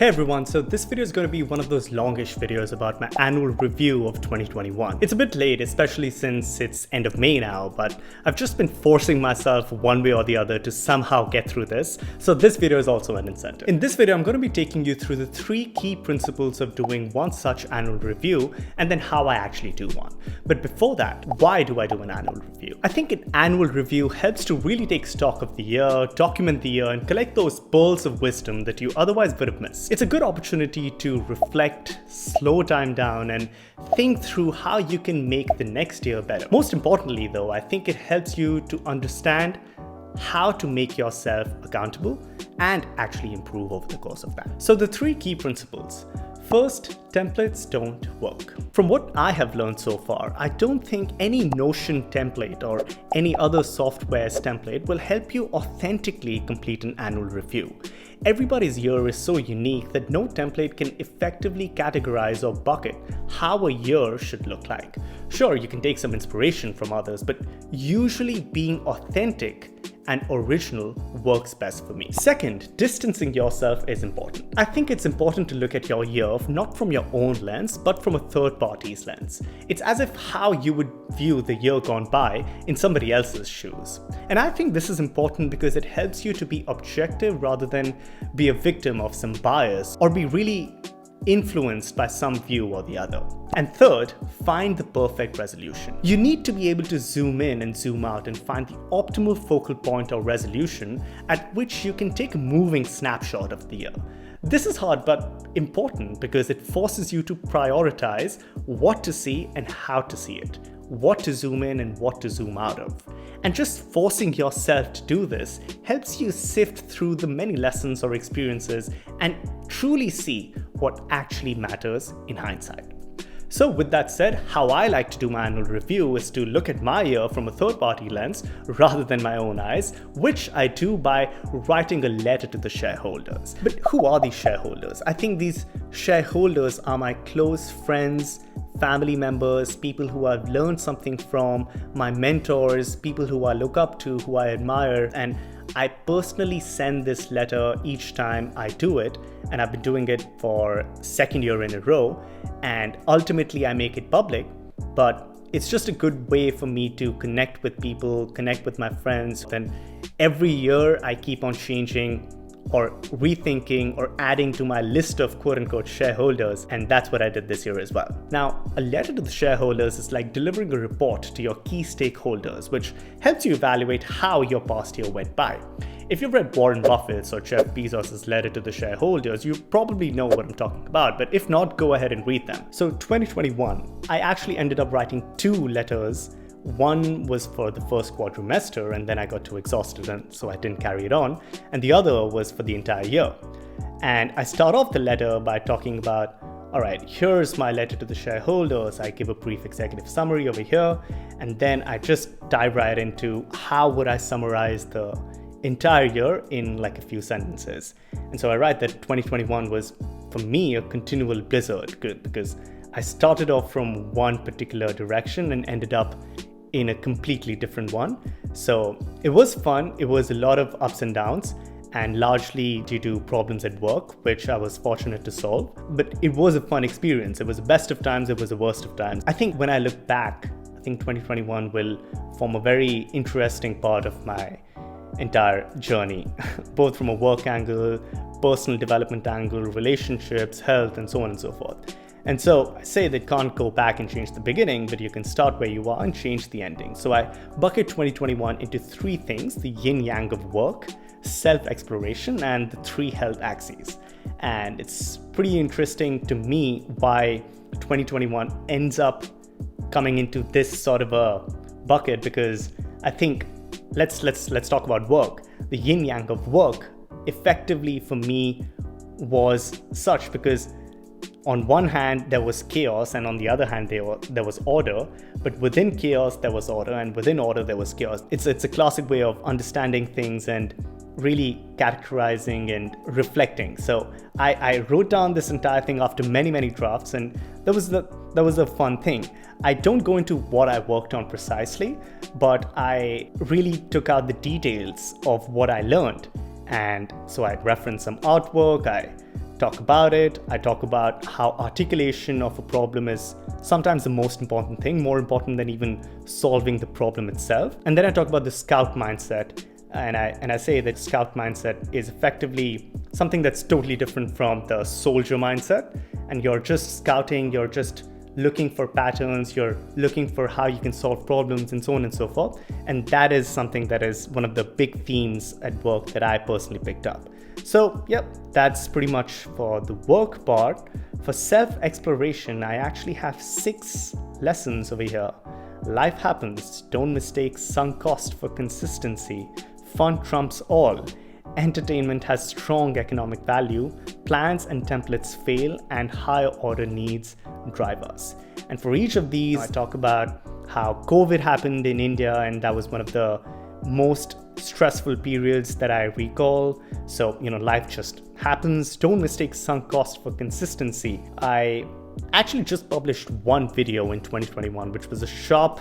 Hey everyone, so this video is going to be one of those longish videos about my annual review of 2021. It's a bit late, especially since it's end of May now, but I've just been forcing myself one way or the other to somehow get through this, so this video is also an incentive. In this video, I'm going to be taking you through the 3 key principles of doing one such annual review and then how I actually do one. But before that, why do I do an annual review? I think an annual review helps to really take stock of the year, document the year, and collect those pearls of wisdom that you otherwise would have missed. It's a good opportunity to reflect, slow time down, and think through how you can make the next year better. Most importantly though, I think it helps you to understand how to make yourself accountable and actually improve over the course of that. So the 3 key principles. First, templates don't work. From what I have learned so far, I don't think any Notion template or any other software's template will help you authentically complete an annual review. Everybody's year is so unique that no template can effectively categorize or bucket how a year should look like. Sure, you can take some inspiration from others, but usually being authentic and original works best for me. Second, distancing yourself is important. I think it's important to look at your year not from your own lens, but from a third party's lens. It's as if how you would view the year gone by in somebody else's shoes. And I think this is important because it helps you to be objective rather than be a victim of some bias or be really influenced by some view or the other. And third, find the perfect resolution. You need to be able to zoom in and zoom out and find the optimal focal point or resolution at which you can take a moving snapshot of the year. This is hard but important because it forces you to prioritize what to see and how to see it, what to zoom in and what to zoom out of. And just forcing yourself to do this helps you sift through the many lessons or experiences and truly see what actually matters in hindsight. So with that said, how I like to do my annual review is to look at my year from a third-party lens rather than my own eyes, which I do by writing a letter to the shareholders. But who are these shareholders? I think these shareholders are my close friends, family members, people who I've learned something from, my mentors, people who I look up to, who I admire, and I personally send this letter each time I do it, and I've been doing it for 2nd year in a row, and ultimately I make it public, but it's just a good way for me to connect with people, connect with my friends, and every year I keep on changing or rethinking or adding to my list of quote-unquote shareholders, and that's what I did this year as well. Now, a letter to the shareholders is like delivering a report to your key stakeholders, which helps you evaluate how your past year went by. If you've read Warren Buffett's or Jeff Bezos' letter to the shareholders, you probably know what I'm talking about, but if not, go ahead and read them. So 2021, I actually ended up writing 2 letters. One was for the first quadrimester and then I got too exhausted and so I didn't carry it on. And the other was for the entire year. And I start off the letter by talking about, all right, here's my letter to the shareholders. I give a brief executive summary over here. And then I just dive right into how would I summarize the entire year in like a few sentences. And so I write that 2021 was for me a continual blizzard because I started off from one particular direction and ended up in a completely different one. So it was fun. It was a lot of ups and downs and largely due to problems at work, which I was fortunate to solve. But it was a fun experience. It was the best of times. It was the worst of times. I think when I look back, I think 2021 will form a very interesting part of my entire journey, both from a work angle, personal development angle, relationships, health, and so on and so forth. And so I say that can't go back and change the beginning, but you can start where you are and change the ending. So I bucket 2021 into 3 things: the yin-yang of work, self-exploration, and the 3 health axes. And it's pretty interesting to me why 2021 ends up coming into this sort of a bucket, because I think let's talk about work. The yin-yang of work effectively for me was such because on one hand, there was chaos, and on the other hand, there was order. But within chaos, there was order, and within order, there was chaos. It's a classic way of understanding things and really categorizing and reflecting. So I wrote down this entire thing after many drafts, and that was a fun thing. I don't go into what I worked on precisely, but I really took out the details of what I learned. And so I referenced some artwork, I talk about it. I talk about how articulation of a problem is sometimes the most important thing, more important than even solving the problem itself. And then I talk about the scout mindset. And I say that scout mindset is effectively something that's totally different from the soldier mindset. And you're just scouting, you're just looking for patterns, you're looking for how you can solve problems and so on and so forth. And that is something that is one of the big themes at work that I personally picked up. So yep, that's pretty much for the work part. For self-exploration, I actually have 6 lessons over here. Life happens. Don't mistake sunk cost for consistency. Fun trumps all. Entertainment has strong economic value. Plans and templates fail, and higher order needs drive us. And for each of these, I talk about how COVID happened in India, and that was one of the most stressful periods that I recall. So, life just happens. Don't mistake sunk cost for consistency. I actually just published one video in 2021, which was a sharp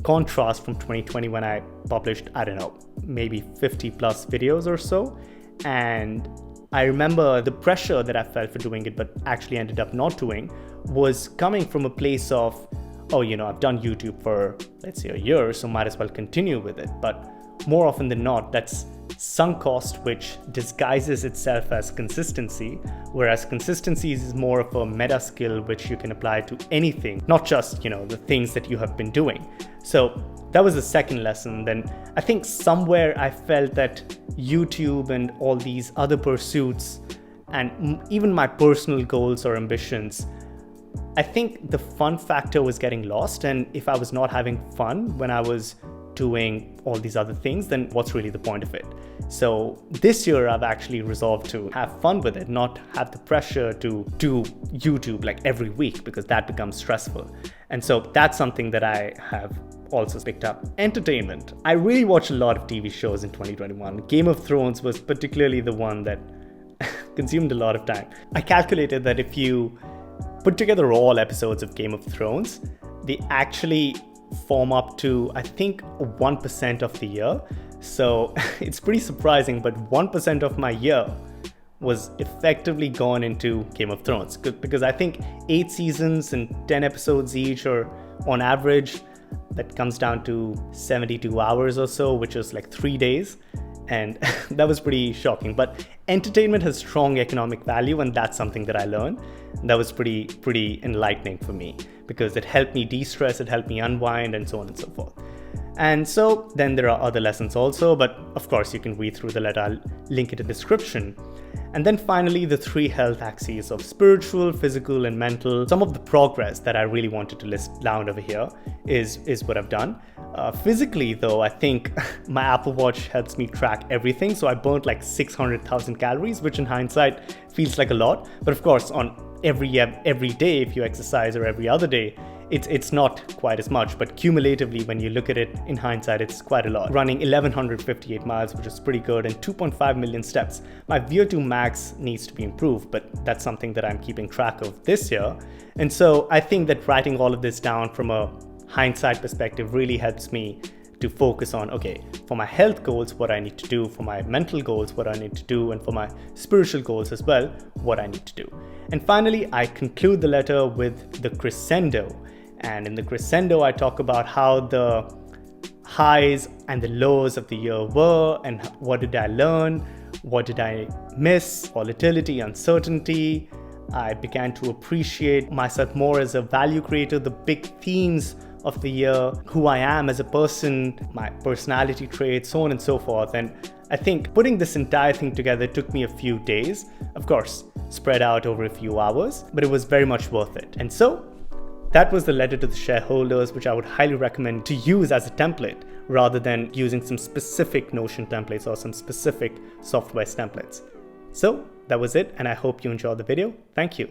contrast from 2020 when I published, I don't know, maybe 50 plus videos or so. And I remember the pressure that I felt for doing it, but actually ended up not doing, was coming from a place of, I've done YouTube for, let's say, a year, so might as well continue with it. But more often than not, that's sunk cost, which disguises itself as consistency, whereas consistency is more of a meta skill which you can apply to anything, not just, the things that you have been doing. So that was the second lesson. Then I think somewhere I felt that YouTube and all these other pursuits and even my personal goals or ambitions, I think the fun factor was getting lost. And if I was not having fun when I was doing all these other things, then what's really the point of it? So this year I've actually resolved to have fun with it, not have the pressure to do YouTube like every week, because that becomes stressful. And so that's something that I have also picked up. Entertainment. I really watched a lot of TV shows in 2021. Game of Thrones was particularly the one that consumed a lot of time. I calculated that if you put together all episodes of Game of Thrones, they actually form up to, I think, 1% of the year. So it's pretty surprising, but 1% of my year was effectively gone into Game of Thrones, because I think 8 seasons and 10 episodes each, or on average, that comes down to 72 hours or so, which is like 3 days. And that was pretty shocking. But entertainment has strong economic value, and that's something that I learned. That was pretty enlightening for me, because it helped me de-stress, it helped me unwind, and so on and so forth. And so then there are other lessons also, but of course you can read through the letter. I'll link it in the description. And then finally, the 3 health axes of spiritual, physical, and mental. Some of the progress that I really wanted to list down over here is what I've done. Physically though, I think my Apple Watch helps me track everything. So I burnt like 600,000 calories, which in hindsight feels like a lot. But of course, on every day, if you exercise, or every other day, it's not quite as much, but cumulatively, when you look at it in hindsight, it's quite a lot. Running 1,158 miles, which is pretty good, and 2.5 million steps. My VO2 max needs to be improved, but that's something that I'm keeping track of this year. And so I think that writing all of this down from a hindsight perspective really helps me to focus on, okay, for my health goals, what I need to do, for my mental goals, what I need to do, and for my spiritual goals as well, what I need to do. And finally, I conclude the letter with the crescendo. And in the crescendo, I talk about how the highs and the lows of the year were, and what did I learn, what did I miss, volatility, uncertainty. I began to appreciate myself more as a value creator, the big themes of the year, who I am as a person, my personality traits, so on and so forth. And I think putting this entire thing together took me a few days, of course, spread out over a few hours, but it was very much worth it. And so that was the letter to the shareholders, which I would highly recommend to use as a template rather than using some specific Notion templates or some specific software templates. So that was it, and I hope you enjoyed the video. Thank you.